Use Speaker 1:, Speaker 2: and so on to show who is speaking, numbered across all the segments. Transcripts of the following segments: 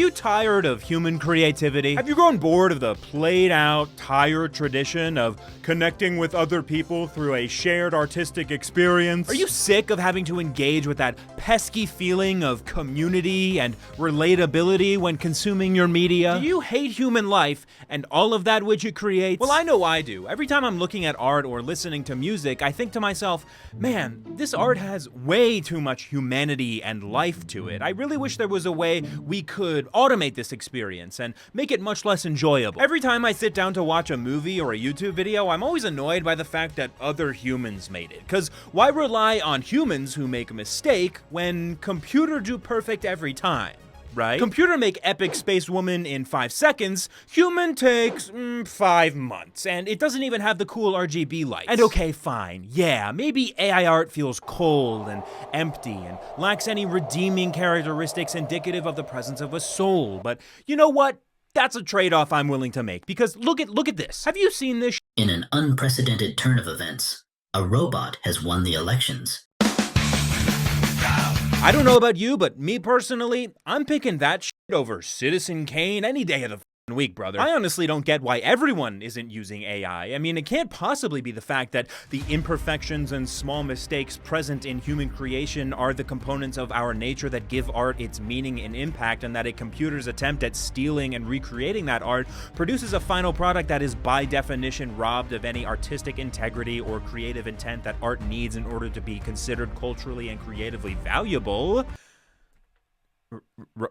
Speaker 1: you tired of human creativity? Have you grown bored of the played-out, tired tradition of connecting with other people through a shared artistic experience? Are you sick of having to engage with that pesky feeling of community and relatability when consuming your media? Do you hate human life and all of that which it creates? Well, I know I do. Every time I'm looking at art or listening to music, I think to myself, man, this art has way too much humanity and life to it. I really wish there was a way we could automate this experience and make it much less enjoyable. Every time I sit down to watch a movie or a YouTube video, I'm always annoyed by the fact that other humans made it. Cause why rely on humans who make a mistake when computer do perfect every time? Right? Computer make epic space woman in 5 seconds, human takes 5 months, and it doesn't even have the cool RGB lights. And okay, fine, yeah, maybe AI art feels cold and empty and lacks any redeeming characteristics indicative of the presence of a soul, but you know what? That's a trade-off I'm willing to make, because look at this. Have you seen this?
Speaker 2: In an unprecedented turn of events, a robot has won the elections.
Speaker 1: I don't know about you, but me personally, I'm picking that shit over Citizen Kane any day of the week, brother. I honestly don't get why everyone isn't using AI. I mean, it can't possibly be the fact that the imperfections and small mistakes present in human creation are the components of our nature that give art its meaning and impact, and that a computer's attempt at stealing and recreating that art produces a final product that is by definition robbed of any artistic integrity or creative intent that art needs in order to be considered culturally and creatively valuable.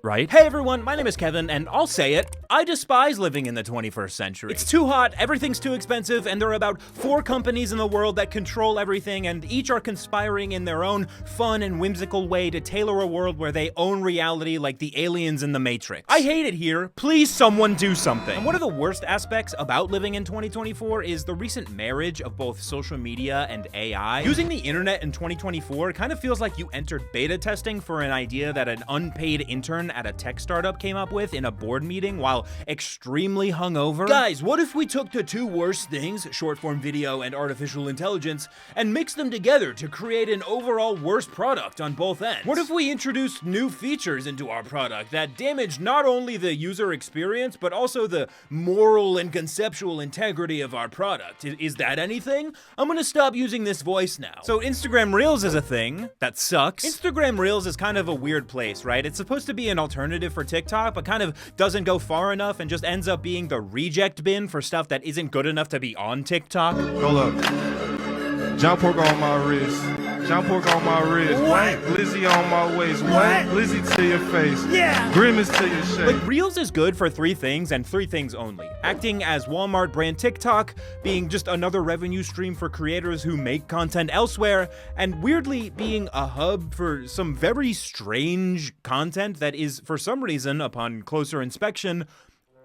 Speaker 1: Right? Hey everyone, my name is Kevin, and I'll say it, I despise living in the 21st century. It's too hot, everything's too expensive, and there are about 4 companies in the world that control everything, and each are conspiring in their own fun and whimsical way to tailor a world where they own reality like the aliens in the Matrix. I hate it here. Please someone do something. And one of the worst aspects about living in 2024 is the recent marriage of both social media and AI. Using the internet in 2024 kind of feels like you entered beta testing for an idea that an unpaid intern at a tech startup came up with in a board meeting while extremely hungover. Guys, what if we took the 2 worst things, short-form video and artificial intelligence, and mixed them together to create an overall worse product on both ends? What if we introduced new features into our product that damage not only the user experience, but also the moral and conceptual integrity of our product? Is that anything? I'm gonna stop using this voice now. So Instagram Reels is a thing that sucks. Instagram Reels is kind of a weird place, right? It's supposed to be an alternative for TikTok, but kind of doesn't go far enough and just ends up being the reject bin for stuff that isn't good enough to be on TikTok.
Speaker 3: Hold up. John Pork on my wrist. John Pork on my wrist. What? Lizzie on my waist. What? Lizzie to your face. Yeah. Grimace to your shape.
Speaker 1: Like, Reels is good for 3 things and 3 things only. Acting as Walmart brand TikTok, being just another revenue stream for creators who make content elsewhere, and weirdly being a hub for some very strange content that is, for some reason, upon closer inspection,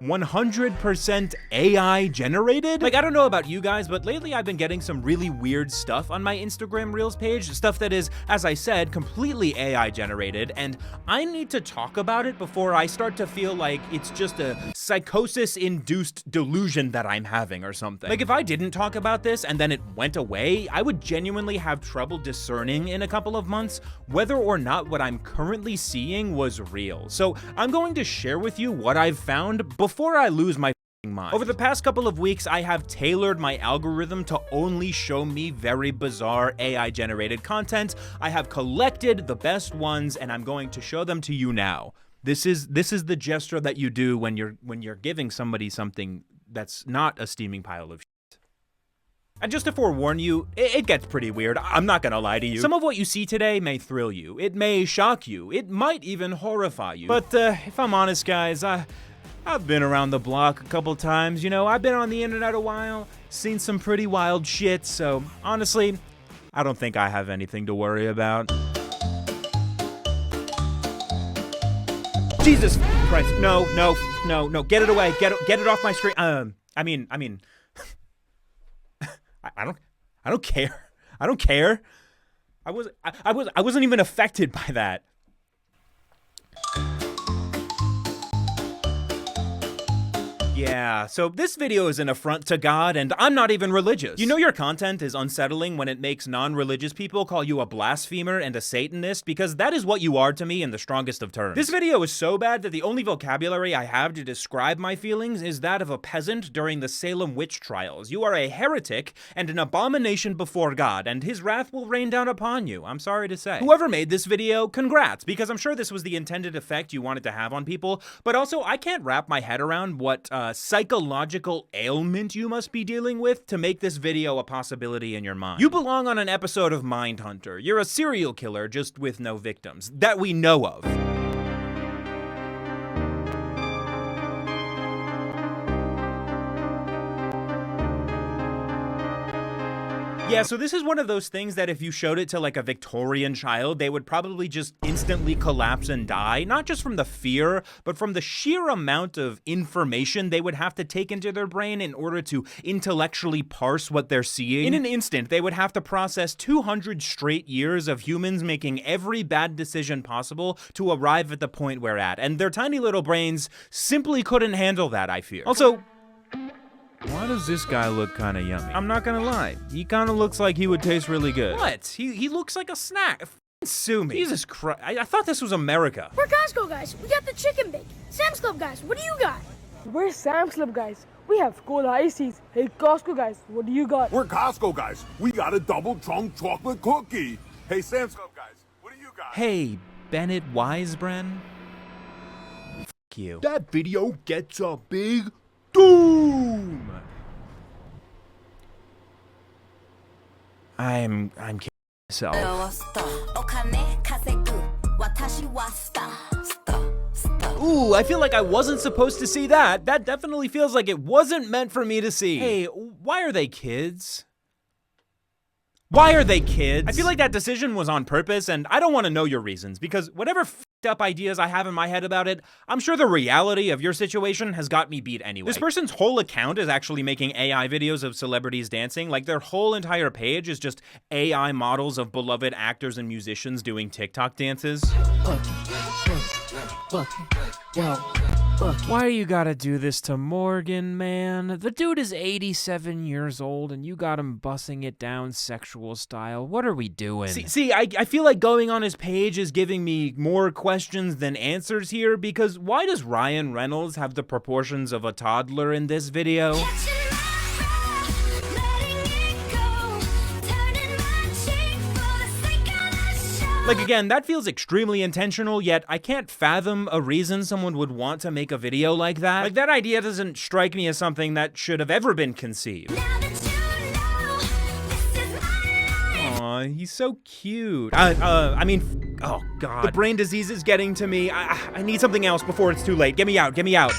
Speaker 1: 100% AI generated? Like, I don't know about you guys, but lately I've been getting some really weird stuff on my Instagram Reels page, stuff that is, as I said, completely AI generated, and I need to talk about it before I start to feel like it's just a psychosis-induced delusion that I'm having or something. Like, if I didn't talk about this and then it went away, I would genuinely have trouble discerning in a couple of months whether or not what I'm currently seeing was real. So I'm going to share with you what I've found before I lose my mind. Over the past couple of weeks, I have tailored my algorithm to only show me very bizarre AI-generated content. I have collected the best ones, and I'm going to show them to you now. This is the gesture that you do when you're giving somebody something that's not a steaming pile of shit. And just to forewarn you, it gets pretty weird. I'm not gonna lie to you. Some of what you see today may thrill you. It may shock you. It might even horrify you. But if I'm honest, guys, I've been around the block a couple times, you know, I've been on the internet a while, seen some pretty wild shit, so honestly, I don't think I have anything to worry about. Jesus Christ, no, get it away, get it off my screen. I mean, I don't care. I don't care. I wasn't even affected by that. Yeah, so this video is an affront to God, and I'm not even religious. You know your content is unsettling when it makes non-religious people call you a blasphemer and a Satanist, because that is what you are to me in the strongest of terms. This video is so bad that the only vocabulary I have to describe my feelings is that of a peasant during the Salem witch trials. You are a heretic and an abomination before God, and his wrath will rain down upon you, I'm sorry to say. Whoever made this video, congrats, because I'm sure this was the intended effect you wanted to have on people, but also I can't wrap my head around what psychological ailment you must be dealing with to make this video a possibility in your mind. You belong on an episode of Mindhunter. You're a serial killer, just with no victims. That we know of. Yeah, so this is one of those things that if you showed it to like a Victorian child, they would probably just instantly collapse and die, not just from the fear, but from the sheer amount of information they would have to take into their brain in order to intellectually parse what they're seeing. In an instant, they would have to process 200 straight years of humans making every bad decision possible to arrive at the point we're at, and their tiny little brains simply couldn't handle that, I fear. Also, why does this guy look kinda yummy? I'm not gonna lie, he kinda looks like he would taste really good. What? He looks like a snack. F***ing sue me. Jesus Christ, I thought this was America.
Speaker 4: We're Costco guys, we got the chicken bake. Sam's Club guys, what do you got?
Speaker 5: We're Sam's Club guys. We have cola iced teas. Hey Costco guys, what do you got?
Speaker 6: We're Costco guys. We got a double chunk chocolate cookie. Hey Sam's Club guys, what do you got?
Speaker 1: Hey, Bennett Wisebren. F*** you.
Speaker 6: That video gets a big doom.
Speaker 1: I'm kidding myself. Ooh, I feel like I wasn't supposed to see that. That definitely feels like it wasn't meant for me to see. Hey, why are they kids? Why are they kids? I feel like that decision was on purpose, and I don't want to know your reasons, because whatever f***ed up ideas I have in my head about it, I'm sure the reality of your situation has got me beat anyway. This person's whole account is actually making AI videos of celebrities dancing. Like, their whole entire page is just AI models of beloved actors and musicians doing TikTok dances. Why you gotta do this to Morgan, man? The dude is 87 years old and you got him bussing it down sexual style. What are we doing? See, I feel like going on his page is giving me more questions than answers here, because why does Ryan Reynolds have the proportions of a toddler in this video? Like, again, that feels extremely intentional, yet I can't fathom a reason someone would want to make a video like that. Like, that idea doesn't strike me as something that should have ever been conceived. Aw, he's so cute. I mean, oh God. The brain disease is getting to me. I need something else before it's too late. Get me out, get me out.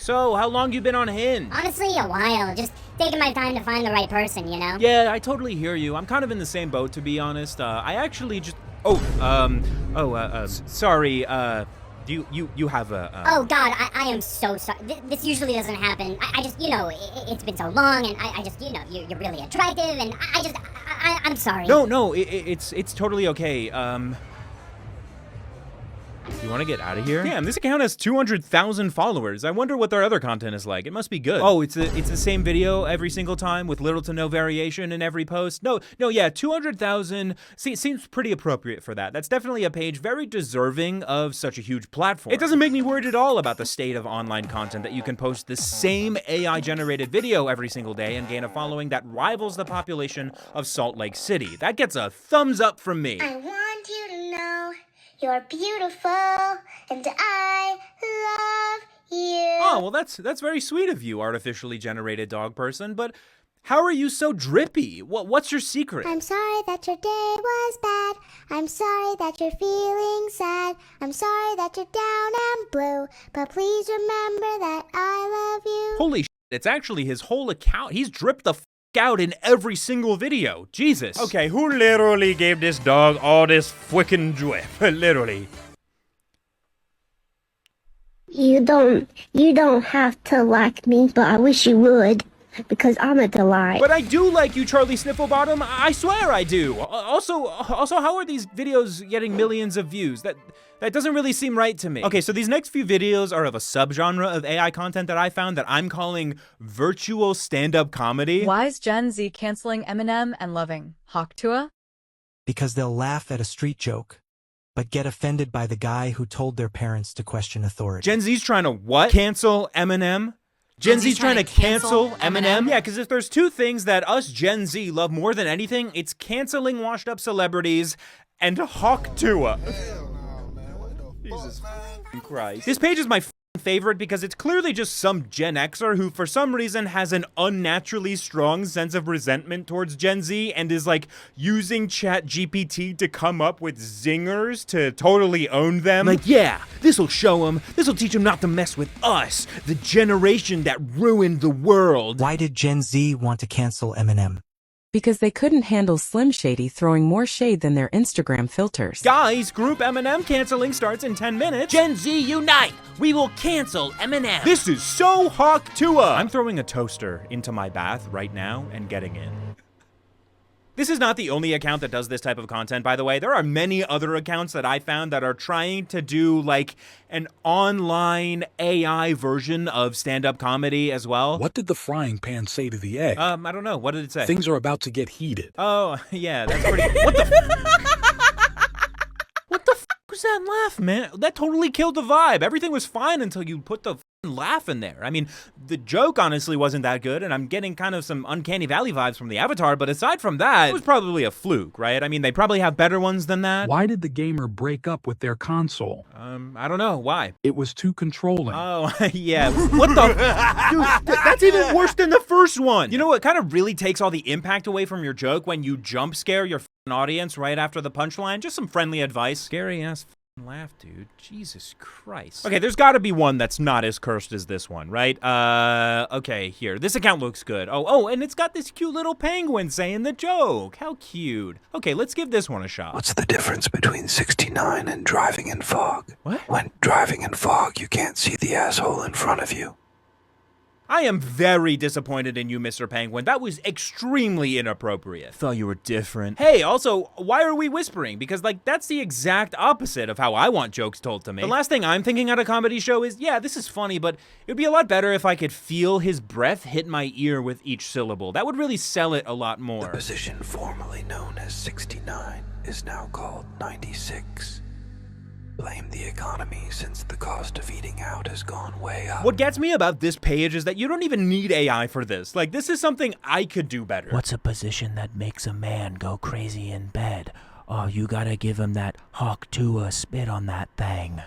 Speaker 1: So, how long you been on Hinge?
Speaker 7: Honestly, a while. Just taking my time to find the right person, you know?
Speaker 1: Yeah, I totally hear you. I'm kind of in the same boat, to be honest. I actually just... sorry, you have a...
Speaker 7: Oh, God, I am so sorry. This usually doesn't happen. I just, you know, it's been so long, and I just, you know, you're really attractive, and I'm sorry.
Speaker 1: No, it's totally okay. You want to get out of here? Damn, this account has 200,000 followers. I wonder what their other content is like. It must be good. Oh, it's the same video every single time with little to no variation in every post. No, yeah, 200,000 seems pretty appropriate for that. That's definitely a page very deserving of such a huge platform. It doesn't make me worried at all about the state of online content that you can post the same AI-generated video every single day and gain a following that rivals the population of Salt Lake City. That gets a thumbs up from me.
Speaker 4: I want you to know you're beautiful, and I love you.
Speaker 1: Oh, well, that's very sweet of you, artificially generated dog person, but how are you so drippy? What's your secret?
Speaker 4: I'm sorry that your day was bad. I'm sorry that you're feeling sad. I'm sorry that you're down and blue. But please remember that I love you.
Speaker 1: Holy shit, it's actually his whole account. He's dripped the out in every single video. Jesus. Okay, who literally gave this dog all this freaking drip? Literally.
Speaker 8: You don't have to like me, but I wish you would.
Speaker 4: because I'm a delight.
Speaker 1: But I do like you, Charlie Snifflebottom. I swear I do. Also, how are these videos getting millions of views? That doesn't really seem right to me. Okay, so these next few videos are of a subgenre of AI content that I found that I'm calling virtual stand-up comedy.
Speaker 8: Why is Gen Z canceling Eminem and loving Hawk Tuah?
Speaker 9: Because they'll laugh at a street joke, but get offended by the guy who told their parents to question authority.
Speaker 1: Gen Z's trying to what? Cancel Eminem? Gen Z's trying to cancel Eminem? Yeah, because if there's two things that us Gen Z love more than anything, it's canceling washed-up celebrities and Hawk Tuah. Jesus Christ. This page is my favorite because it's clearly just some Gen Xer who for some reason has an unnaturally strong sense of resentment towards Gen Z and is like using ChatGPT to come up with zingers to totally own them. Like, yeah, this'll show them, this'll teach them not to mess with us, the generation that ruined the world.
Speaker 9: Why did Gen Z want to cancel Eminem?
Speaker 10: Because they couldn't handle Slim Shady throwing more shade than their Instagram filters.
Speaker 1: Guys, group Eminem canceling starts in 10 minutes. Gen Z unite! We will cancel Eminem. This is so Hawk Tuah. I'm throwing a toaster into my bath right now and getting in. This is not the only account that does this type of content, by the way. There are many other accounts that I found that are trying to do like an online AI version of stand-up comedy as well.
Speaker 11: What did the frying pan say to the egg?
Speaker 1: I don't know. What did it say?
Speaker 11: Things are about to get heated.
Speaker 1: Oh, yeah, that's pretty... What the What the was that laugh, man? That totally killed the vibe. Everything was fine until you put the laugh in there. I mean, the joke honestly wasn't that good, and I'm getting kind of some Uncanny Valley vibes from the avatar, but aside from that, it was probably a fluke, right? I mean, they probably have better ones than that.
Speaker 11: Why did the gamer break up with their console?
Speaker 1: I don't know. Why?
Speaker 11: It was too controlling.
Speaker 1: Oh, yeah. What the? Dude, that's even worse than the first one. You know what kind of really takes all the impact away from your joke when you jump scare your audience right after the punchline? Just some friendly advice. Scary ass laugh, dude. Jesus Christ. Okay, there's got to be one that's not as cursed as this one, right? Okay, here. This account looks good. Oh, and it's got this cute little penguin saying the joke. How cute. Okay, let's give this one a shot.
Speaker 12: What's the difference between 69 and driving in fog?
Speaker 1: What?
Speaker 12: When driving in fog, you can't see the asshole in front of you.
Speaker 1: I am very disappointed in you, Mr. Penguin. That was extremely inappropriate. Thought you were different. Hey, also, why are we whispering? Because, like, that's the exact opposite of how I want jokes told to me. The last thing I'm thinking at a comedy show is, yeah, this is funny, but it'd be a lot better if I could feel his breath hit my ear with each syllable. That would really sell it a lot more.
Speaker 12: The position formerly known as 69 is now called 96. Blame the economy since the cost of eating out has gone way up.
Speaker 1: What gets me about this page is that you don't even need AI for this. Like, this is something I could do better.
Speaker 13: What's a position that makes a man go crazy in bed? Oh, you gotta give him that Hawk Tuah spit on that thing.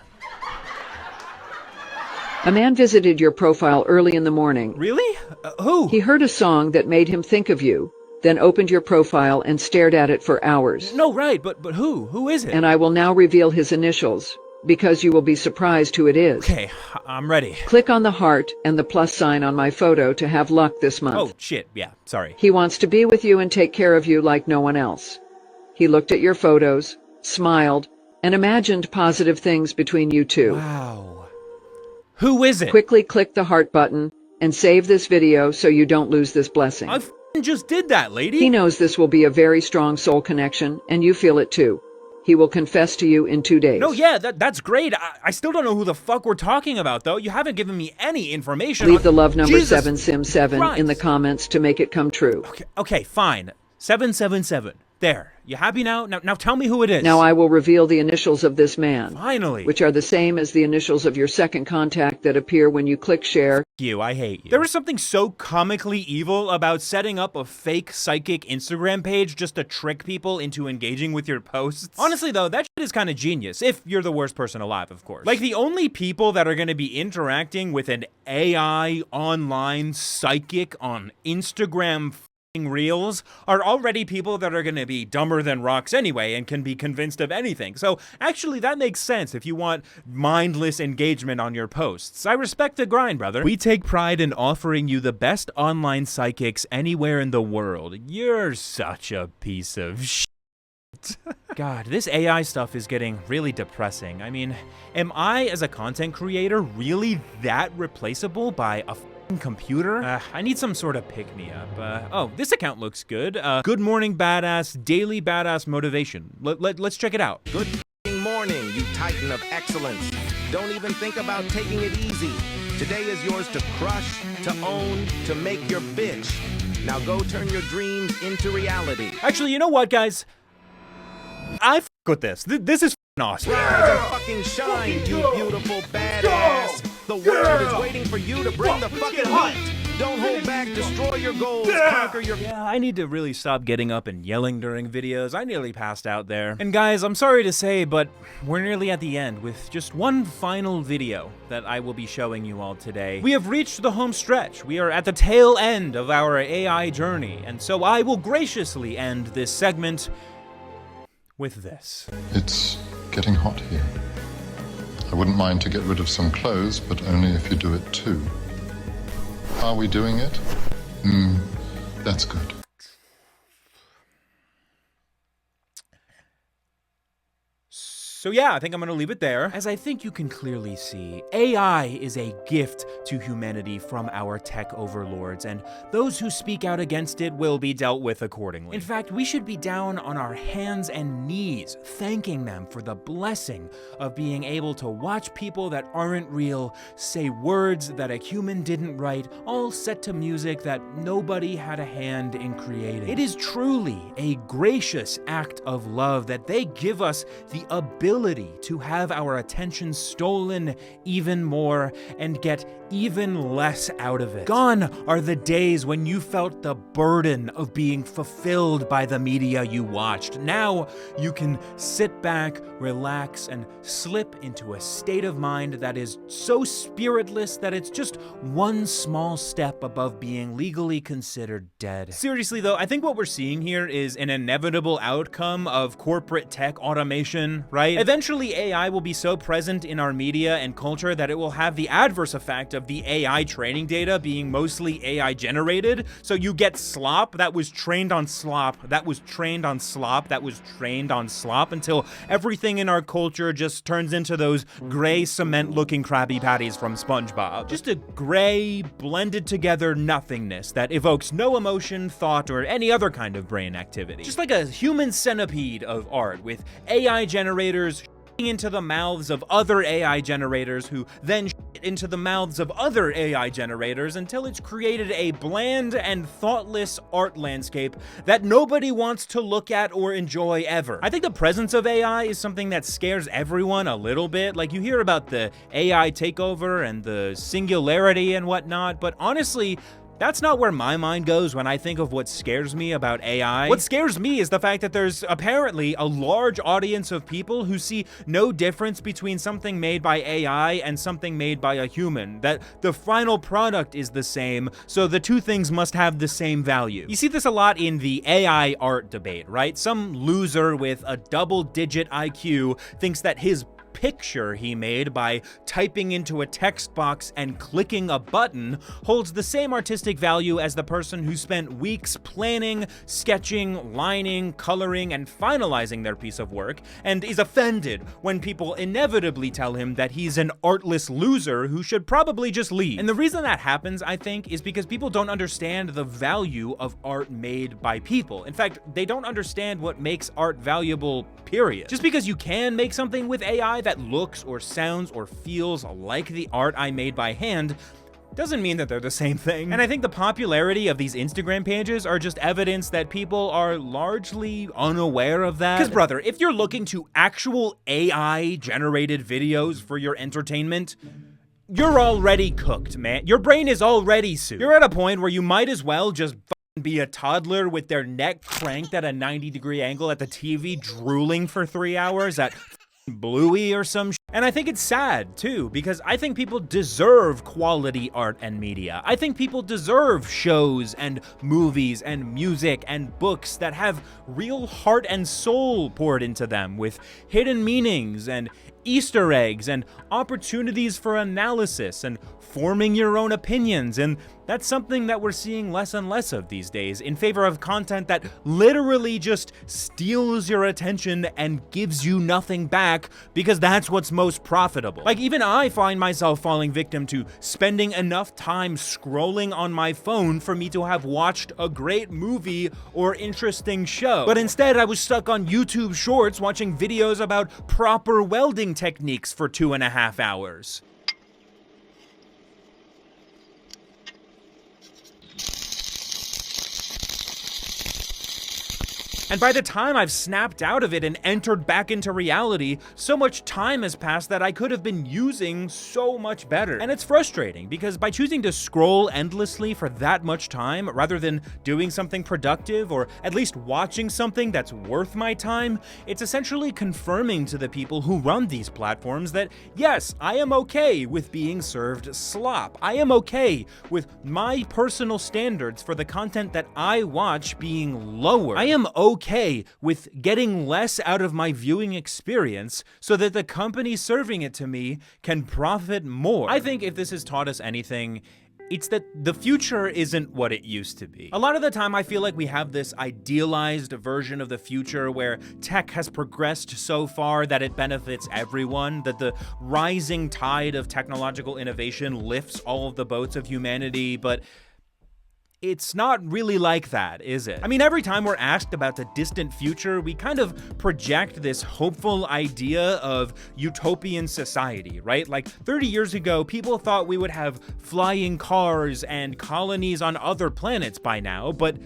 Speaker 14: A man visited your profile early in the morning.
Speaker 1: Really? Who?
Speaker 14: He heard a song that made him think of you, then opened your profile and stared at it for hours.
Speaker 1: No, right, but who? Who is it?
Speaker 14: And I will now reveal his initials, because you will be surprised who it is.
Speaker 1: Okay, I'm ready.
Speaker 14: Click on the heart and the plus sign on my photo to have luck this month.
Speaker 1: Oh, shit, yeah, sorry.
Speaker 14: He wants to be with you and take care of you like no one else. He looked at your photos, smiled, and imagined positive things between you two.
Speaker 1: Wow. Who is it?
Speaker 14: Quickly click the heart button and save this video so you don't lose this blessing.
Speaker 1: I just did that, lady.
Speaker 14: He knows this will be a very strong soul connection, and you feel it too. He will confess to you in 2 days.
Speaker 1: No, yeah, that's great. I still don't know who the fuck we're talking about, though. You haven't given me any information.
Speaker 14: Leave the love number
Speaker 1: Jesus
Speaker 14: 7sim7
Speaker 1: Christ.
Speaker 14: in the comments to make it come true.
Speaker 1: Okay, fine. 777. There. You happy now? Now tell me who it is.
Speaker 14: Now I will reveal the initials of this man.
Speaker 1: Finally.
Speaker 14: Which are the same as the initials of your second contact that appear when you click share.
Speaker 1: You, I hate you. There is something so comically evil about setting up a fake psychic Instagram page just to trick people into engaging with your posts. Honestly, though, that shit is kind of genius, if you're the worst person alive, of course. Like, the only people that are going to be interacting with an AI online psychic on Instagram Reels are already people that are going to be dumber than rocks anyway and can be convinced of anything. So actually that makes sense if you want mindless engagement on your posts. I respect the grind, brother. We take pride in offering you the best online psychics anywhere in the world. You're such a piece of shit. God, this AI stuff is getting really depressing. I mean, am I as a content creator really that replaceable by a computer? I need some sort of pick-me-up. Oh, this account looks good. Good Morning Badass, Daily Badass Motivation. Let's check it out.
Speaker 15: Good morning, you titan of excellence. Don't even think about taking it easy. Today is yours to crush, to own, to make your bitch. Now go turn your dreams into reality.
Speaker 1: Actually, you know what, guys? I f with this. This is awesome.
Speaker 15: Rise and fucking shine, you beautiful badass. The world is waiting for you to bring the fucking heat. Don't hold back, destroy your goals, conquer your...
Speaker 1: Yeah, I need to really stop getting up and yelling during videos. I nearly passed out there. And guys, I'm sorry to say, but we're nearly at the end with just one final video that I will be showing you all today. We have reached the home stretch. We are at the tail end of our AI journey, and so I will graciously end this segment with this.
Speaker 16: It's getting hot here. I wouldn't mind to get rid of some clothes, but only if you do it too. Are we doing it? That's good.
Speaker 1: So yeah, I think I'm gonna leave it there. As I think you can clearly see, AI is a gift to humanity from our tech overlords, and those who speak out against it will be dealt with accordingly. In fact, we should be down on our hands and knees, thanking them for the blessing of being able to watch people that aren't real say words that a human didn't write, all set to music that nobody had a hand in creating. It is truly a gracious act of love that they give us the ability to have our attention stolen even more and get even less out of it. Gone are the days when you felt the burden of being fulfilled by the media you watched. Now you can sit back, relax, and slip into a state of mind that is so spiritless that it's just one small step above being legally considered dead. Seriously though, I think what we're seeing here is an inevitable outcome of corporate tech automation, right? Eventually AI will be so present in our media and culture that it will have the adverse effect of the AI training data being mostly AI generated. So you get Slop that was trained on Slop, that was trained on Slop, that was trained on Slop, until everything in our culture just turns into those gray cement looking Krabby Patties from SpongeBob. Just a gray, blended together nothingness that evokes no emotion, thought, or any other kind of brain activity. Just like a human centipede of art with AI generators into the mouths of other AI generators who then into the mouths of other AI generators until it's created a bland and thoughtless art landscape that nobody wants to look at or enjoy ever. I think the presence of AI is something that scares everyone a little bit. Like, you hear about the AI takeover and the singularity and whatnot, but honestly, that's not where my mind goes when I think of what scares me about AI. What scares me is the fact that there's apparently a large audience of people who see no difference between something made by AI and something made by a human, that the final product is the same, so the two things must have the same value. You see this a lot in the AI art debate, right? Some loser with a double-digit IQ thinks that his picture he made by typing into a text box and clicking a button holds the same artistic value as the person who spent weeks planning, sketching, lining, coloring, and finalizing their piece of work, and is offended when people inevitably tell him that he's an artless loser who should probably just leave. And the reason that happens, I think, is because people don't understand the value of art made by people. In fact, they don't understand what makes art valuable, period. Just because you can make something with AI that looks or sounds or feels like the art I made by hand doesn't mean that they're the same thing. And I think the popularity of these Instagram pages are just evidence that people are largely unaware of that. Because brother, if you're looking to actual AI generated videos for your entertainment, you're already cooked, man. Your brain is already sued. You're at a point where you might as well just be a toddler with their neck cranked at a 90-degree angle at the TV, drooling for 3 hours at Bluey or some shit. And I think it's sad too, because I think people deserve quality art and media. I think people deserve shows and movies and music and books that have real heart and soul poured into them, with hidden meanings and Easter eggs and opportunities for analysis and forming your own opinions and That's something that we're seeing less and less of these days, in favor of content that literally just steals your attention and gives you nothing back, because that's what's most profitable. Like, even I find myself falling victim to spending enough time scrolling on my phone for me to have watched a great movie or interesting show. But instead, I was stuck on YouTube Shorts watching videos about proper welding techniques for 2.5 hours. And by the time I've snapped out of it and entered back into reality, so much time has passed that I could have been using so much better. And it's frustrating, because by choosing to scroll endlessly for that much time, rather than doing something productive or at least watching something that's worth my time, it's essentially confirming to the people who run these platforms that, yes, I am okay with being served slop. I am okay with my personal standards for the content that I watch being lower. I am okay with getting less out of my viewing experience so that the company serving it to me can profit more. I think if this has taught us anything, it's that the future isn't what it used to be. A lot of the time, I feel like we have this idealized version of the future where tech has progressed so far that it benefits everyone, that the rising tide of technological innovation lifts all of the boats of humanity, but it's not really like that, is it? I mean, every time we're asked about the distant future, we kind of project this hopeful idea of utopian society, right? Like 30 years ago, people thought we would have flying cars and colonies on other planets by now, but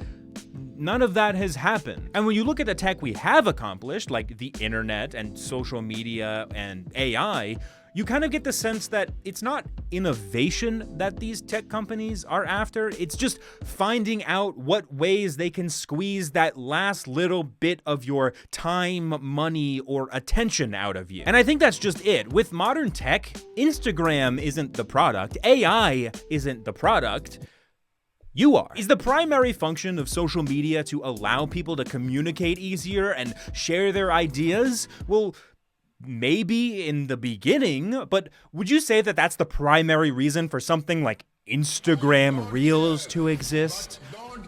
Speaker 1: none of that has happened. And when you look at the tech we have accomplished, like the internet and social media and AI, you kind of get the sense that it's not innovation that these tech companies are after, it's just finding out what ways they can squeeze that last little bit of your time, money, or attention out of you. And I think that's just it. With modern tech, Instagram isn't the product, AI isn't the product, you are. Is the primary function of social media to allow people to communicate easier and share their ideas? Well, maybe in the beginning, but would you say that that's the primary reason for something like Instagram Reels to exist?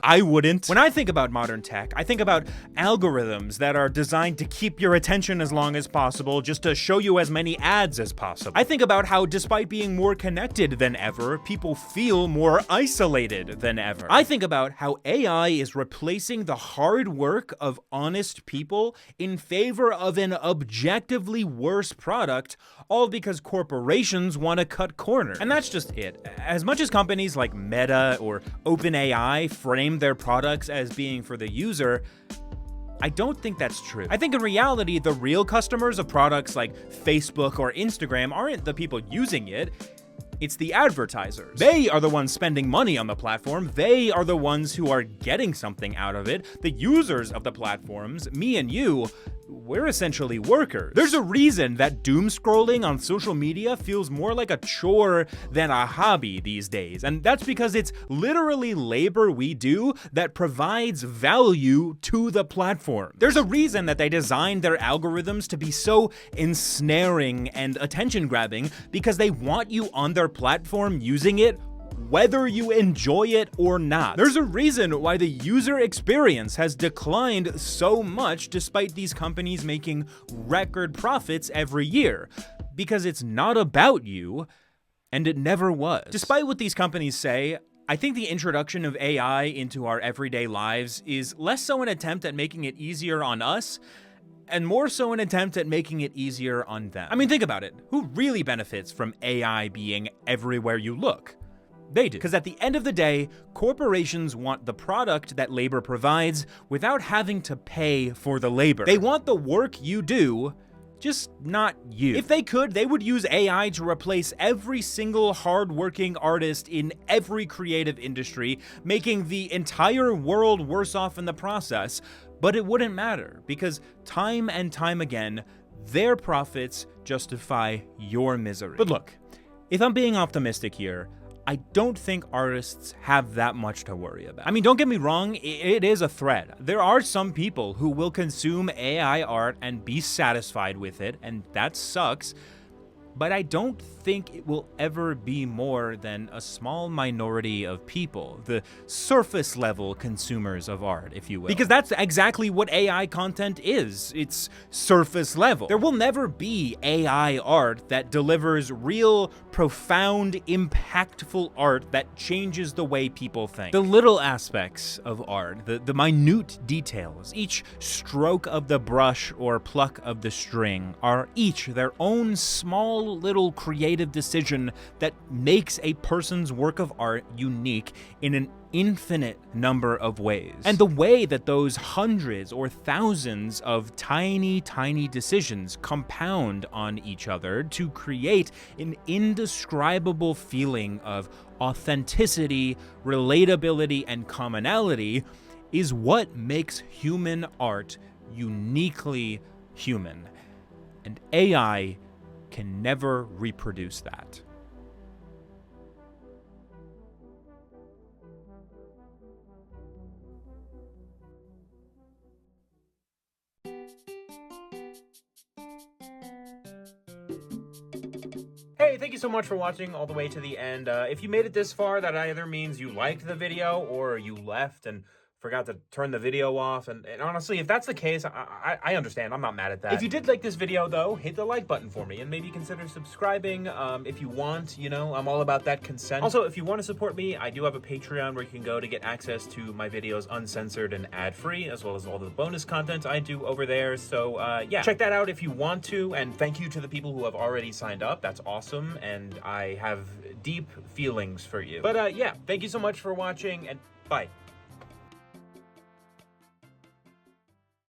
Speaker 1: I wouldn't. When I think about modern tech, I think about algorithms that are designed to keep your attention as long as possible, just to show you as many ads as possible. I think about how, despite being more connected than ever, people feel more isolated than ever. I think about how AI is replacing the hard work of honest people in favor of an objectively worse product, all because corporations want to cut corners. And that's just it. As much as companies like Meta or OpenAI frame their products as being for the user, I don't think that's true. I think in reality, the real customers of products like Facebook or Instagram aren't the people using it. It's the advertisers. They are the ones spending money on the platform. They are the ones who are getting something out of it. The users of the platforms, me and you, we're essentially workers. There's a reason that doom scrolling on social media feels more like a chore than a hobby these days, and that's because it's literally labor we do that provides value to the platform. There's a reason that they designed their algorithms to be so ensnaring and attention-grabbing, because they want you on their platform using it whether you enjoy it or not. There's a reason why the user experience has declined so much despite these companies making record profits every year, because it's not about you, and it never was. Despite what these companies say, I think the introduction of AI into our everyday lives is less so an attempt at making it easier on us, and more so an attempt at making it easier on them. I mean, think about it. Who really benefits from AI being everywhere you look? They do. Because at the end of the day, corporations want the product that labor provides without having to pay for the labor. They want the work you do, just not you. If they could, they would use AI to replace every single hard-working artist in every creative industry, making the entire world worse off in the process. But it wouldn't matter, because time and time again, their profits justify your misery. But look, if I'm being optimistic here, I don't think artists have that much to worry about. I mean, don't get me wrong, it is a threat. There are some people who will consume AI art and be satisfied with it, and that sucks. but I don't think it will ever be more than a small minority of people, the surface level consumers of art, if you will. Because that's exactly what AI content is. It's surface level. There will never be AI art that delivers real, profound, impactful art that changes the way people think. The little aspects of art, the minute details, each stroke of the brush or pluck of the string are each their own small little creative decision that makes a person's work of art unique in an infinite number of ways. And the way that those hundreds or thousands of tiny decisions compound on each other to create an indescribable feeling of authenticity, relatability, and commonality is what makes human art uniquely human. And AI can never reproduce that.
Speaker 17: Hey, thank you so much for watching all the way to the end. If you made it this far, that either means you liked the video or you left and forgot to turn the video off. And honestly, if that's the case, I understand. I'm not mad at that. If you did like this video, though, hit the like button for me and maybe consider subscribing if you want. You know, I'm all about that consent. Also, if you want to support me, I do have a Patreon where you can go to get access to my videos uncensored and ad-free, as well as all the bonus content I do over there. So, yeah, check that out if you want to. And thank you to the people who have already signed up. That's awesome. And I have deep feelings for you. But, yeah, thank you so much for watching, and bye.